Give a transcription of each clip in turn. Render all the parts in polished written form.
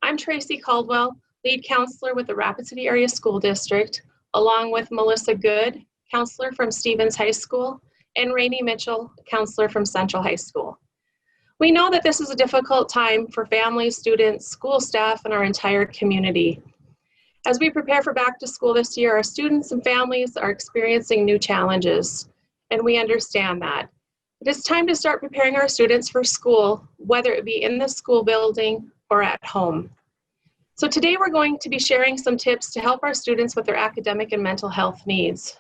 I'm Tracey Caldwell, lead counselor with the Rapid City Area School District, along with Melissa Good, counselor from Stevens High School, and Rani Mitchell, counselor from Central High School. We know that this is a difficult time for families, students, school staff, and our entire community. As we prepare for back to school this year, our students and families are experiencing new challenges, and we understand that. It is time to start preparing our students for school, whether it be in the school building or at home. So today we're going to be sharing some tips to help our students with their academic and mental health needs.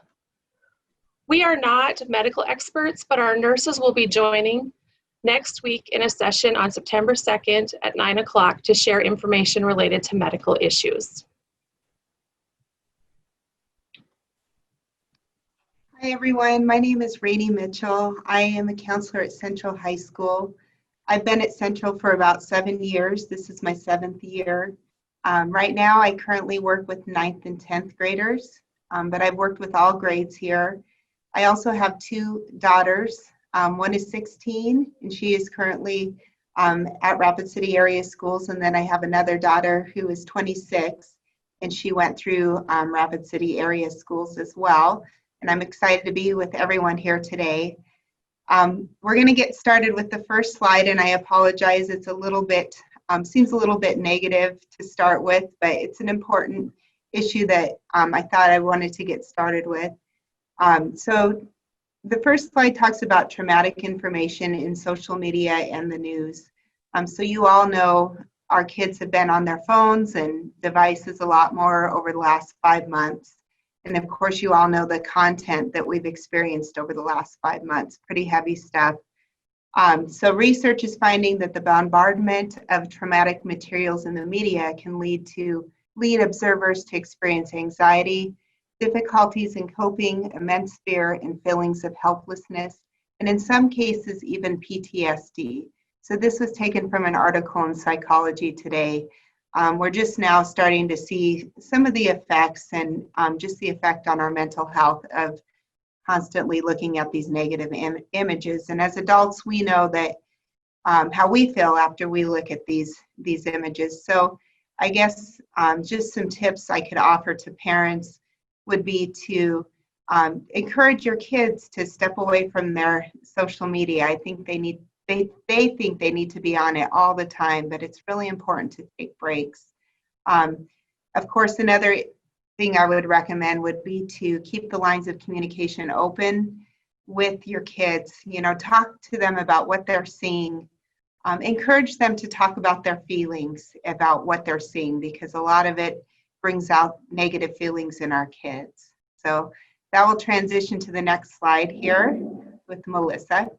We are not medical experts, but our nurses will be joining next week in a session on September 2nd at 9 o'clock to share information related to medical issues. Hi everyone, my name is Rani Mitchell. I am a counselor at Central High School. I've been at Central for about 7 years. This is my 7th year. Right now I currently work with 9th and 10th graders, but I've worked with all grades here. I also have 2 daughters. One is 16 and she is currently at Rapid City Area Schools, and then I have another daughter who is 26 and she went through Rapid City Area Schools as well. And I'm excited to be with everyone here today. We're going to get started with the first slide, and I apologize, it's a little bit, seems a little bit negative to start with, but it's an important issue that I thought I wanted to get started with. So the first slide talks about traumatic information in social media and the news. So you all know our kids have been on their phones and devices a lot more over the last 5 months. And of course, you all know the content that we've experienced over the last 5 months, pretty heavy stuff. So research is finding that the bombardment of traumatic materials in the media can lead observers to experience anxiety, difficulties in coping, immense fear, and feelings of helplessness, and in some cases, even PTSD. So this was taken from an article in Psychology Today. We're just now starting to see some of the effects and just the effect on our mental health of constantly looking at these negative images. And as adults, we know that how we feel after we look at these images. So I guess just some tips I could offer to parents would be to encourage your kids to step away from their social media. I think they think they need to be on it all the time, but it's really important to take breaks. Of course, another thing I would recommend would be to keep the lines of communication open with your kids. You know, talk to them about what they're seeing. Encourage them to talk about their feelings about what they're seeing, because a lot of it brings out negative feelings in our kids. So that will transition to the next slide here with Melissa.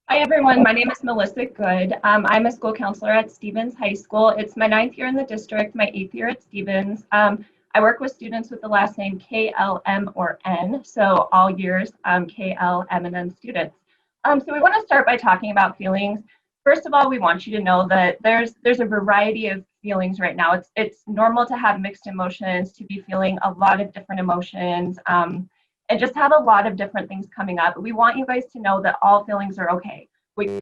Hi everyone, my name is Melissa Good. I'm a school counselor at Stevens High School. It's my 9th year in the district, my 8th year at Stevens. I work with students with the last name K, L, M, or N, so all years K, L, M, and N students. So we want to start by talking about feelings. First of all, we want you to know that there's a variety of feelings right now. It's normal to have mixed emotions, to be feeling a lot of different emotions, and just have a lot of different things coming up. We want you guys to know that all feelings are okay. What is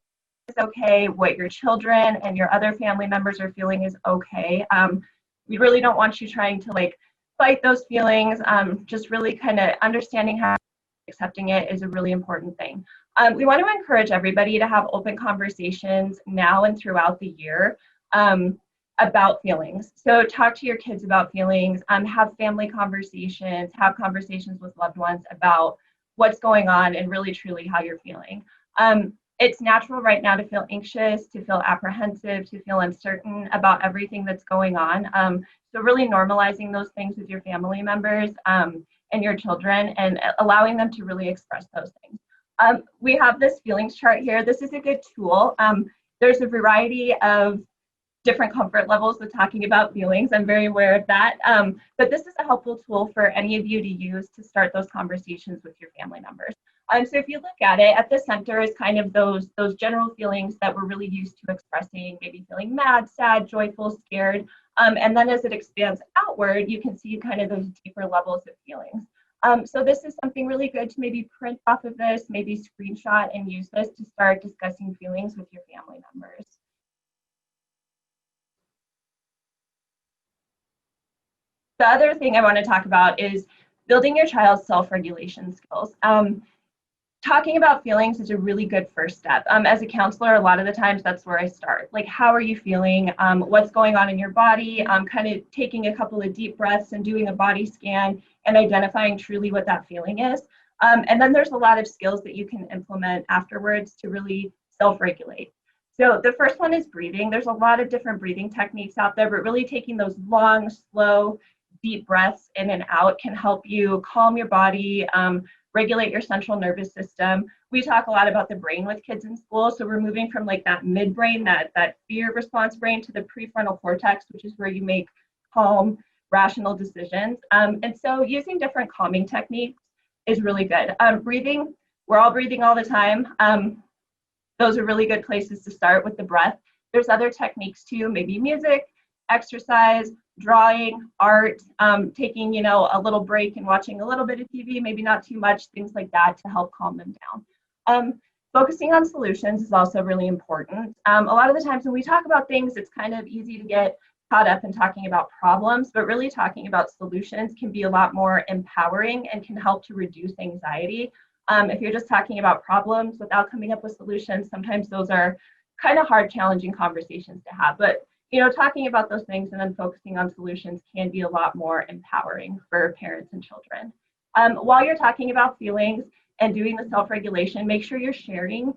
okay, what your children and your other family members are feeling is okay. We really don't want you trying to fight those feelings. Just really kind of understanding how accepting it is a really important thing. We want to encourage everybody to have open conversations now and throughout the year about feelings. So talk to your kids about feelings, have family conversations, have conversations with loved ones about what's going on and really truly how you're feeling. It's natural right now to feel anxious, to feel apprehensive, to feel uncertain about everything that's going on. So really normalizing those things with your family members and your children and allowing them to really express those things. We have this feelings chart here. This is a good tool. There's a variety of different comfort levels with talking about feelings. I'm very aware of that. But this is a helpful tool for any of you to use to start those conversations with your family members. So if you look at it, at the center is kind of those general feelings that we're really used to expressing, maybe feeling mad, sad, joyful, scared. And then as it expands outward, you can see kind of those deeper levels of feelings. So this is something really good to maybe print off of this, maybe screenshot and use this to start discussing feelings with your family members. The other thing I want to talk about is building your child's self-regulation skills. Talking about feelings is a really good first step. As a counselor, a lot of the times that's where I start. Like, how are you feeling? What's going on in your body? Kind of taking a couple of deep breaths and doing a body scan and identifying truly what that feeling is. And then there's a lot of skills that you can implement afterwards to really self-regulate. So the first one is breathing. There's a lot of different breathing techniques out there, but really taking those long, slow, deep breaths in and out can help you calm your body, regulate your central nervous system. We talk a lot about the brain with kids in school. So we're moving from like that midbrain, that fear response brain, to the prefrontal cortex, which is where you make calm, rational decisions. And so using different calming techniques is really good. Breathing, we're all breathing all the time. Those are really good places to start with the breath. There's other techniques too, maybe music, exercise, drawing, art, taking, a little break and watching a little bit of TV, maybe not too much, things like that to help calm them down. Focusing on solutions is also really important. A lot of the times when we talk about things, it's kind of easy to get caught up in talking about problems, but really talking about solutions can be a lot more empowering and can help to reduce anxiety. If you're just talking about problems without coming up with solutions, sometimes those are kind of hard, challenging conversations to have. But talking about those things and then focusing on solutions can be a lot more empowering for parents and children. While you're talking about feelings and doing the self-regulation, make sure you're sharing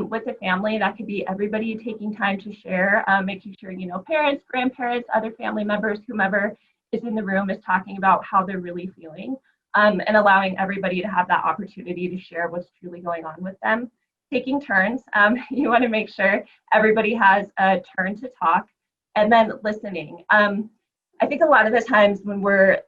with the family. That could be everybody taking time to share, making sure, parents, grandparents, other family members, whomever is in the room is talking about how they're really feeling, and allowing everybody to have that opportunity to share what's truly going on with them. Taking turns, you want to make sure everybody has a turn to talk. And then listening. I think a lot of the times when we're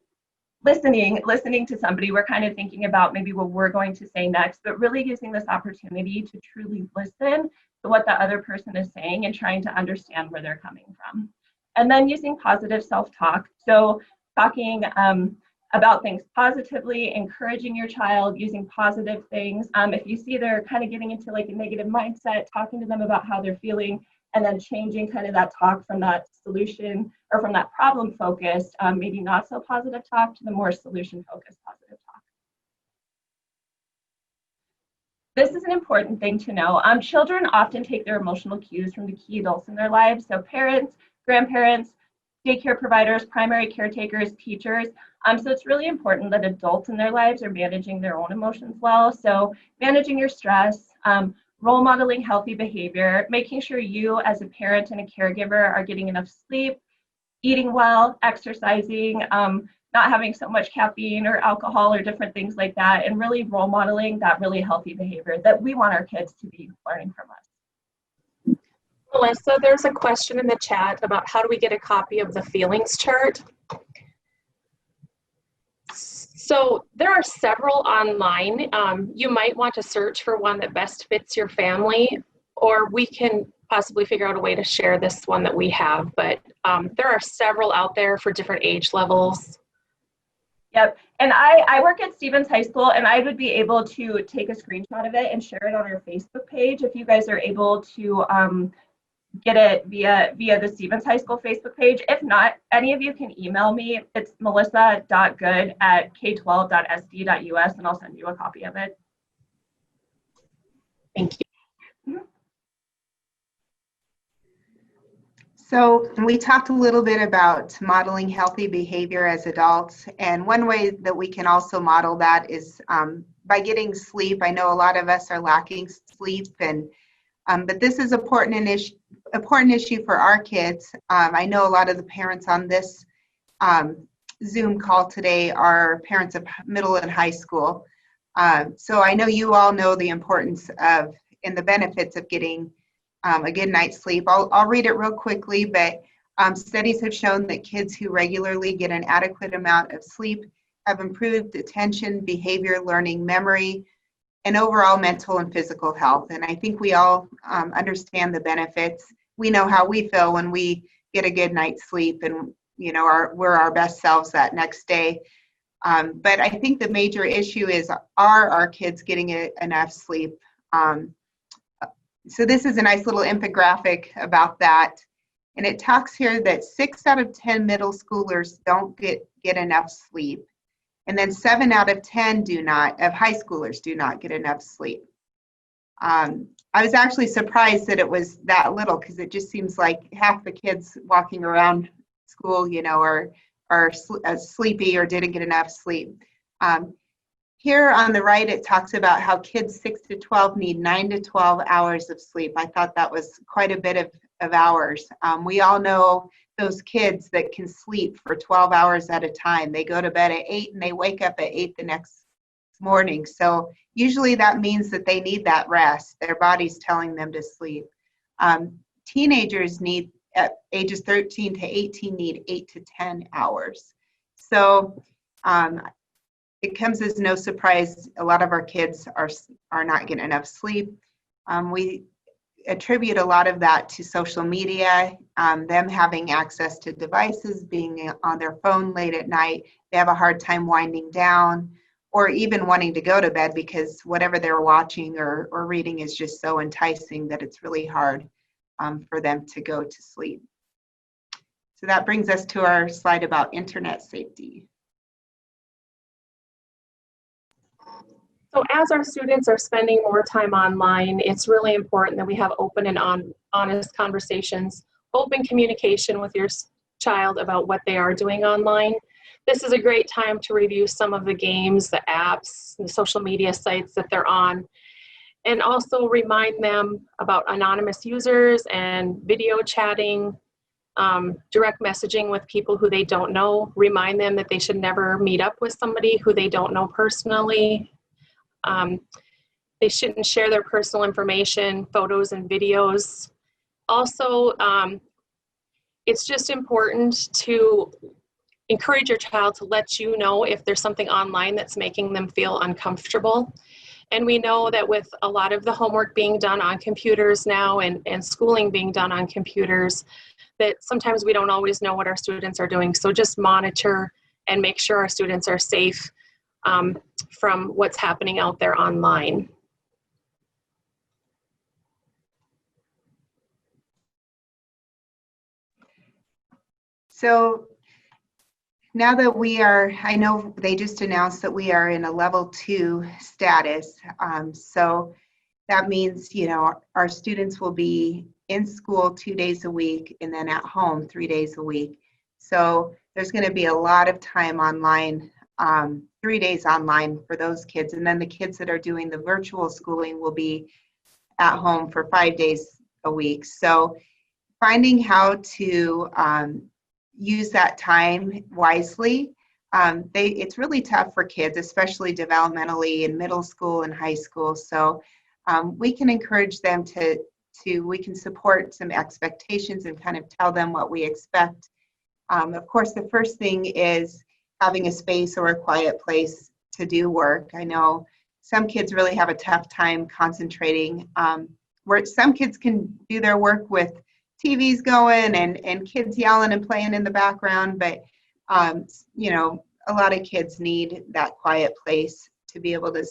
listening to somebody, we're kind of thinking about maybe what we're going to say next, but really using this opportunity to truly listen to what the other person is saying and trying to understand where they're coming from. And then using positive self-talk. So talking about things positively, encouraging your child, using positive things. If you see they're kind of getting into like a negative mindset, talking to them about how they're feeling, and then changing kind of that talk from that solution or from that problem focused, maybe not so positive talk, to the more solution focused positive talk. This is an important thing to know. Children often take their emotional cues from the key adults in their lives. So parents, grandparents, daycare providers, primary caretakers, teachers. So it's really important that adults in their lives are managing their own emotions well. So managing your stress, role modeling healthy behavior, making sure you as a parent and a caregiver are getting enough sleep, eating well, exercising, not having so much caffeine or alcohol or different things like that, and really role modeling that really healthy behavior that we want our kids to be learning from us. Melissa, there's a question in the chat about how do we get a copy of the feelings chart? So there are several online. You might want to search for one that best fits your family, or we can possibly figure out a way to share this one that we have, but there are several out there for different age levels. Yep, and I work at Stevens High School, and I would be able to take a screenshot of it and share it on our Facebook page if you guys are able to get it via the Stevens High School Facebook page. If not, any of you can email me. It's melissa.good@k12.sd.us, and I'll send you a copy of it. Thank you. So we talked a little bit about modeling healthy behavior as adults, and one way that we can also model that is by getting sleep. I know a lot of us are lacking sleep, and but this is an important issue for our kids. I know a lot of the parents on this Zoom call today are parents of middle and high school. So I know you all know the importance of and the benefits of getting a good night's sleep. I'll read it real quickly, but studies have shown that kids who regularly get an adequate amount of sleep have improved attention, behavior, learning, memory, and overall mental and physical health. And I think we all understand the benefits. We know how we feel when we get a good night's sleep and we're our best selves that next day. But I think the major issue is, are our kids getting enough sleep? So this is a nice little infographic about that. And it talks here that 6 out of 10 middle schoolers don't get enough sleep. And then 7 out of 10 of high schoolers do not get enough sleep. I was actually surprised that it was that little, because it just seems like half the kids walking around school, are sleepy or didn't get enough sleep. Here on the right, it talks about how kids 6 to 12 need 9 to 12 hours of sleep. I thought that was quite a bit of hours. We all know those kids that can sleep for 12 hours at a time. They go to bed at 8 and they wake up at 8 the next morning. So usually that means that they need that rest. Their body's telling them to sleep. Teenagers at ages 13 to 18 need 8 to 10 hours. So it comes as no surprise, a lot of our kids are not getting enough sleep. We attribute a lot of that to social media, them having access to devices, being on their phone late at night. They have a hard time winding down, or even wanting to go to bed because whatever they're watching or reading is just so enticing that it's really hard for them to go to sleep. So that brings us to our slide about internet safety. So as our students are spending more time online, it's really important that we have open and honest conversations, open communication with your child about what they are doing online. This is a great time to review some of the games, the apps, the social media sites that they're on, and also remind them about anonymous users and video chatting, direct messaging with people who they don't know. Remind them that they should never meet up with somebody who they don't know personally. They shouldn't share their personal information, photos and videos. Also, it's just important to encourage your child to let you know if there's something online that's making them feel uncomfortable. And we know that with a lot of the homework being done on computers now and schooling being done on computers, that sometimes we don't always know what our students are doing. So just monitor and make sure our students are safe from what's happening out there online. So now that I know they just announced that we are in a level 2 status. So that means, our students will be in school 2 days a week and then at home 3 days a week. So there's going to be a lot of time online, 3 days online for those kids. And then the kids that are doing the virtual schooling will be at home for 5 days a week. So finding how to use that time wisely. It's really tough for kids, especially developmentally in middle school and high school. So we can encourage them we can support some expectations and kind of tell them what we expect. Of course, the first thing is having a space or a quiet place to do work. I know some kids really have a tough time concentrating, where some kids can do their work with TVs going and kids yelling and playing in the background, but a lot of kids need that quiet place to be able to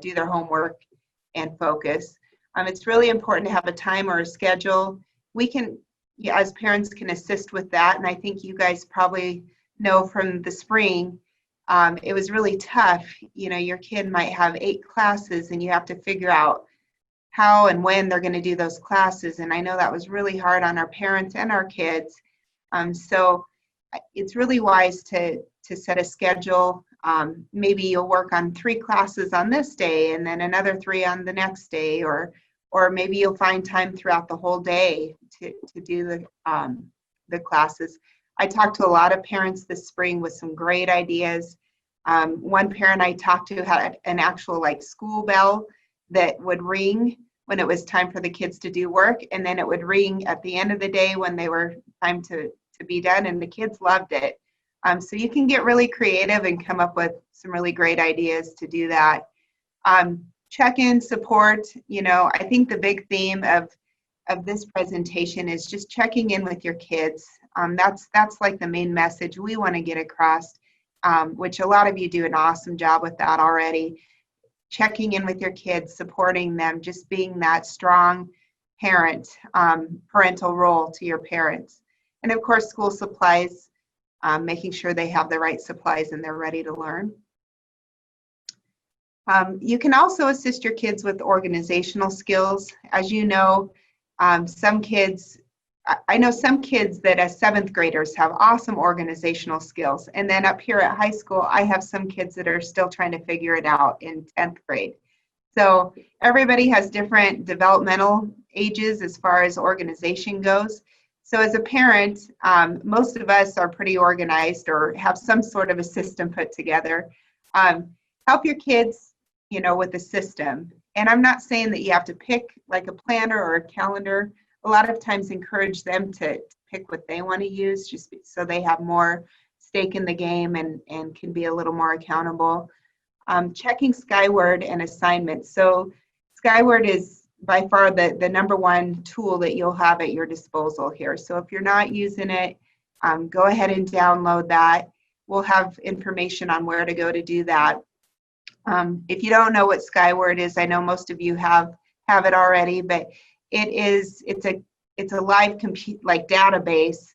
do their homework and focus. It's really important to have a time or a schedule. We can, as parents, can assist with that, and I think you guys probably know from the spring, it was really tough. Your kid might have 8 classes and you have to figure out how and when they're going to do those classes. And I know that was really hard on our parents and our kids. So it's really wise to set a schedule. Maybe you'll work on 3 classes on this day and then another 3 on the next day, or maybe you'll find time throughout the whole day to do the classes. I talked to a lot of parents this spring with some great ideas. One parent I talked to had an actual school bell that would ring when it was time for the kids to do work, and then it would ring at the end of the day when they were time to be done, and the kids loved it. So you can get really creative and come up with some really great ideas to do that. Check-in support, I think the big theme of this presentation is just checking in with your kids. That's like the main message we want to get across, which a lot of you do an awesome job with that already. Checking in with your kids, supporting them, just being that strong parental role to your parents. And of course, school supplies, making sure they have the right supplies and they're ready to learn. You can also assist your kids with organizational skills. As you know, some kids, I know some kids that as 7th graders have awesome organizational skills. And then up here at high school, I have some kids that are still trying to figure it out in 10th grade. So everybody has different developmental ages as far as organization goes. So as a parent, most of us are pretty organized or have some sort of a system put together. Help your kids, with the system. And I'm not saying that you have to pick like a planner or a calendar. A lot of times encourage them to pick what they want to use, just so they have more stake in the game and can be a little more accountable. Checking Skyward and assignments. So Skyward is by far the #1 tool that you'll have at your disposal here. So if you're not using it, go ahead and download that. We'll have information on where to go to do that. If you don't know what Skyward is, I know most of you have it already, but it's a live database,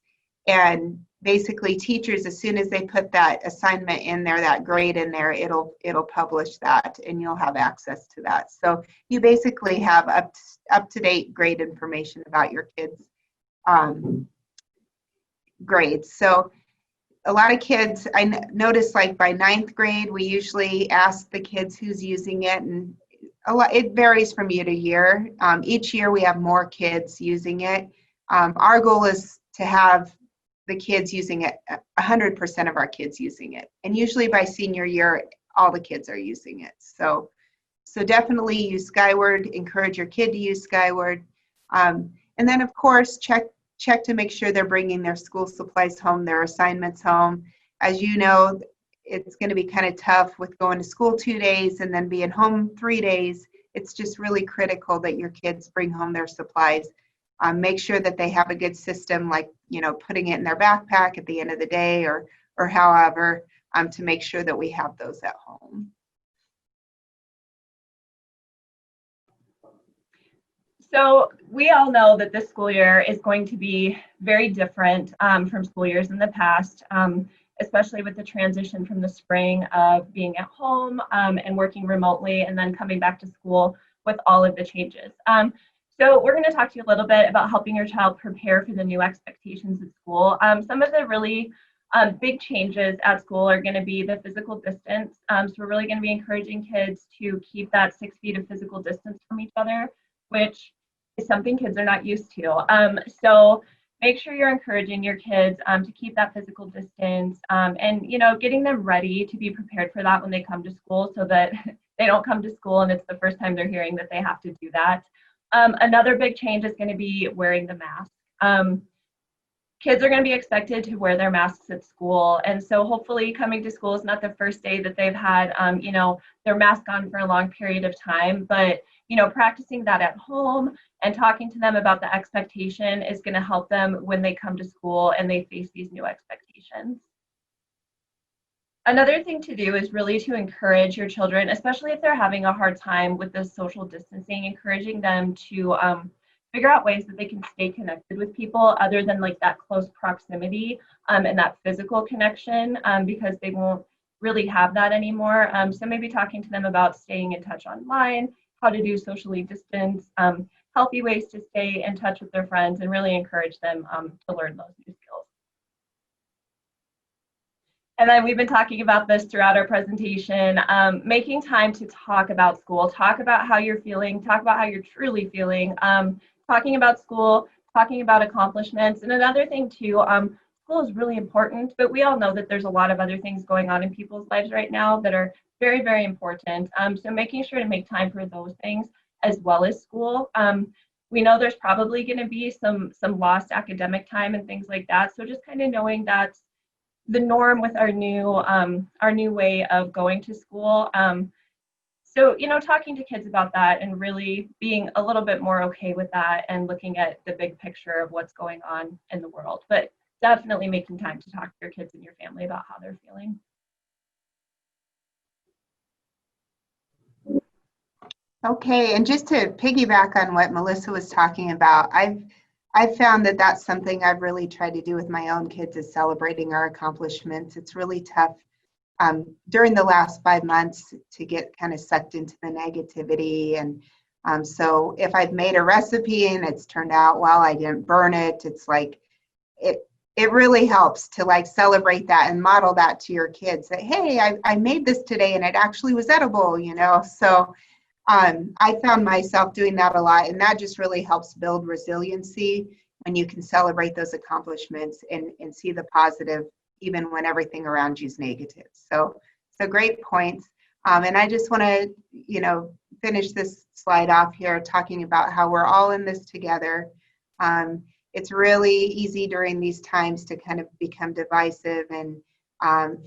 and basically teachers, as soon as they put that assignment in there, that grade in there, it'll publish that and you'll have access to that. So you basically have up-to-date grade information about your kids' grades. So a lot of kids, I notice like by 9th grade, we usually ask the kids who's using it, and it varies from year to year. Each year we have more kids using it. Our goal is to have the kids using it, 100% of our kids using it. And usually by senior year, all the kids are using it. So definitely use Skyward, encourage your kid to use Skyward. And then of course, check to make sure they're bringing their school supplies home, their assignments home. As you know, it's going to be kind of tough with going to school 2 days and then being home 3 days. It's just really critical that your kids bring home their supplies. Make sure that they have a good system, like putting it in their backpack at the end of the day or however, to make sure that we have those at home. So we all know that this school year is going to be very different from school years in the past, especially with the transition from the spring of being at home and working remotely and then coming back to school with all of the changes. So we're going to talk to you a little bit about helping your child prepare for the new expectations at school. Some of the really big changes at school are going to be the physical distance. So we're really going to be encouraging kids to keep that 6 feet of physical distance from each other, which is something kids are not used to. So make sure you're encouraging your kids to keep that physical distance and getting them ready to be prepared for that when they come to school, so that they don't come to school and it's the first time they're hearing that they have to do that. Another big change is going to be wearing the mask. Kids are going to be expected to wear their masks at school, and so hopefully coming to school is not the first day that they've had their mask on for a long period of time, but practicing that at home and talking to them about the expectation is going to help them when they come to school and they face these new expectations. Another thing to do is really to encourage your children, especially if they're having a hard time with the social distancing, encouraging them to figure out ways that they can stay connected with people other than like that close proximity and that physical connection, because they won't really have that anymore. So maybe talking to them about staying in touch online, how to do socially distance, healthy ways to stay in touch with their friends, and really encourage them to learn those new skills. And then we've been talking about this throughout our presentation, making time to talk about school, talk about how you're feeling, talk about how you're truly feeling, talking about school, talking about accomplishments. And another thing too, school is really important, but we all know that there's a lot of other things going on in people's lives right now that are very, very important. So making sure to make time for those things as well as school. We know there's probably going to be some lost academic time and things like that. So just kind of knowing that's the norm with our new way of going to school. So, talking to kids about that and really being a little bit more okay with that and looking at the big picture of what's going on in the world, but definitely making time to talk to your kids and your family about how they're feeling. Okay, and just to piggyback on what Melissa was talking about, I've found that that's something I've really tried to do with my own kids, is celebrating our accomplishments. It's really tough during the last 5 months to get kind of sucked into the negativity. And so if I've made a recipe and it's turned out well, I didn't burn it, it's like it really helps to like celebrate that and model that to your kids, that, hey, I made this today and it actually was edible, you know. So I found myself doing that a lot, and that just really helps build resiliency when you can celebrate those accomplishments and see the positive even when everything around you is negative. So great points. And I just want to, you know, finish this slide off here talking about how we're all in this together. It's really easy during these times to kind of become divisive and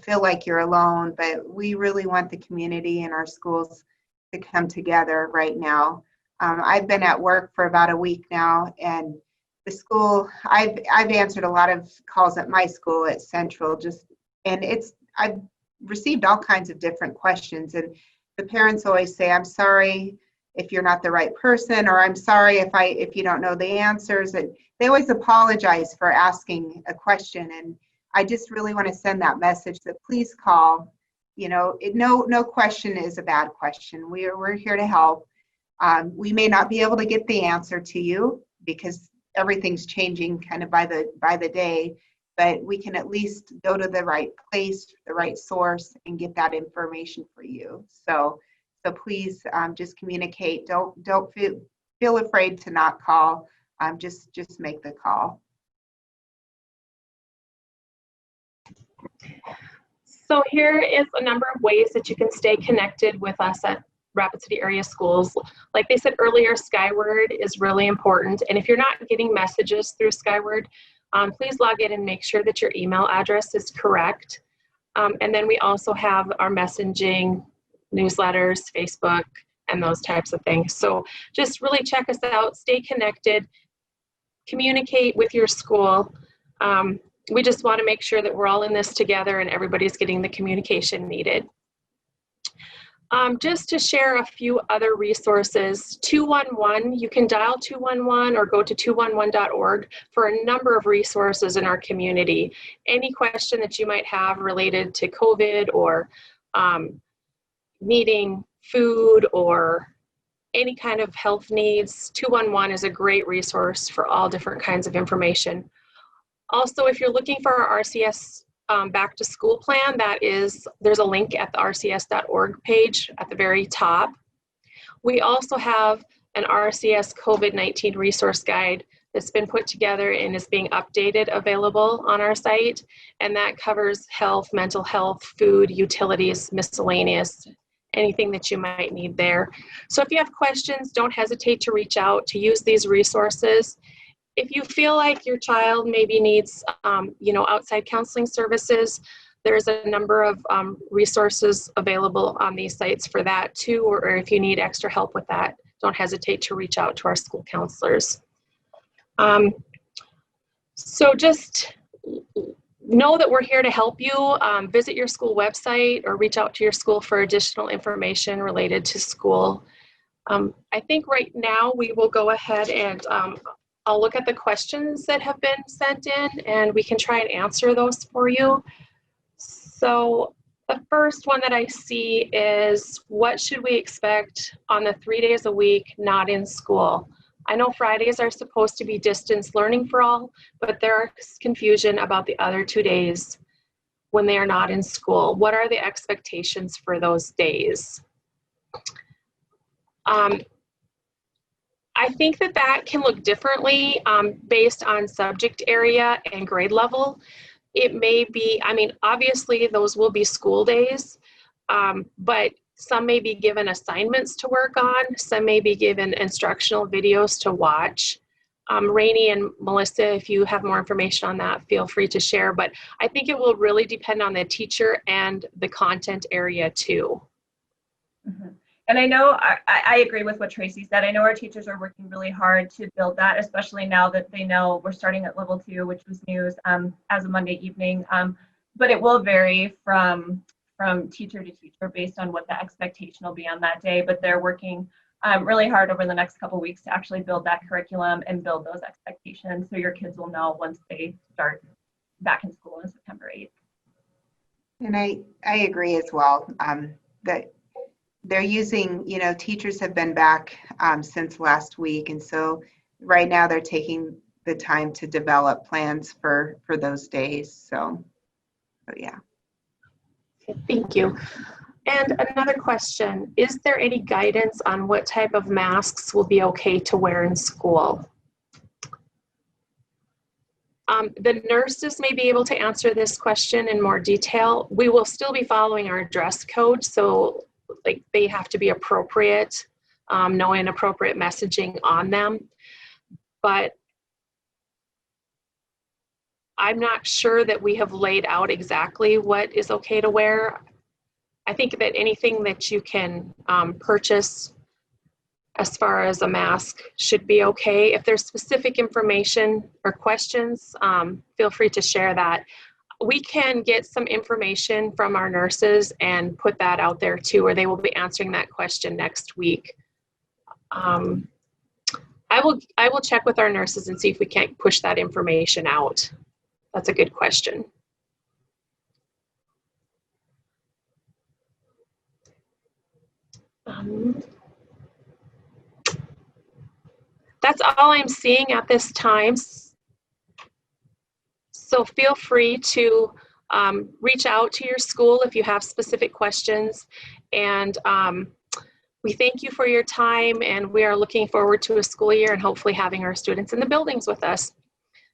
feel like you're alone, but we really want the community and our schools to come together right now. I've been at work for about a week now, and the school, I've answered a lot of calls at my school at Central, I've received all kinds of different questions, and the parents always say, I'm sorry if you're not the right person, or I'm sorry if you don't know the answers, and they always apologize for asking a question. And I just really want to send that message that please call. You know, no question is a bad question. We're here to help. We may not be able to get the answer to you because everything's changing kind of by the day, but we can at least go to the right place, the right source, and get that information for you. So please just communicate. Don't feel afraid to not call. Just make the call. So here is a number of ways that you can stay connected with us at Rapid City area schools. Like they said earlier, Skyward is really important. And if you're not getting messages through Skyward, please log in and make sure that your email address is correct. And then we also have our messaging, newsletters, Facebook, and those types of things. So just really check us out, stay connected, communicate with your school. We just want to make sure that we're all in this together and everybody's getting the communication needed. Just to share a few other resources, 211, you can dial 211 or go to 211.org for a number of resources in our community. Any question that you might have related to COVID or needing food or any kind of health needs, 211 is a great resource for all different kinds of information. Also, if you're looking for our RCS back to school plan, there's a link at the rcs.org page at the very top. We also have an RCS COVID-19 resource guide that's been put together and is being updated, available on our site, and that covers health, mental health, food, utilities, miscellaneous, anything that you might need there. So if you have questions, don't hesitate to reach out to use these resources. If you feel like your child maybe needs, outside counseling services, there's a number of resources available on these sites for that too, or if you need extra help with that, don't hesitate to reach out to our school counselors. So just know that we're here to help you. Visit your school website or reach out to your school for additional information related to school. I think right now we will go ahead and I'll look at the questions that have been sent in and we can try and answer those for you. So the first one that I see is, what should we expect on the 3 days a week not in school? I know Fridays are supposed to be distance learning for all, but there is confusion about the other 2 days when they are not in school. What are the expectations for those days? I think that can look differently based on subject area and grade level. It may be, obviously those will be school days, but some may be given assignments to work on. Some may be given instructional videos to watch. Rani and Melissa, if you have more information on that, feel free to share. But I think it will really depend on the teacher and the content area too. Mm-hmm. And I know, I agree with what Tracey said. I know our teachers are working really hard to build that, especially now that they know we're starting at level 2, which was news as of Monday evening. But it will vary from teacher to teacher based on what the expectation will be on that day. But they're working really hard over the next couple weeks to actually build that curriculum and build those expectations so your kids will know once they start back in school on September 8th. And I agree as well, that they're using, teachers have been back since last week. And so right now they're taking the time to develop plans for those days. So yeah. Thank you. And another question, is there any guidance on what type of masks will be okay to wear in school? The nurses may be able to answer this question in more detail. We will still be following our dress code, so like they have to be appropriate, knowing appropriate messaging on them. But I'm not sure that we have laid out exactly what is okay to wear. I think that anything that you can purchase as far as a mask should be okay. If there's specific information or questions, feel free to share that. We can get some information from our nurses and put that out there too, or they will be answering that question next week. I will check with our nurses and see if we can't push that information out. That's a good question. That's all I'm seeing at this time. So feel free to reach out to your school if you have specific questions. And we thank you for your time, and we are looking forward to a school year and hopefully having our students in the buildings with us.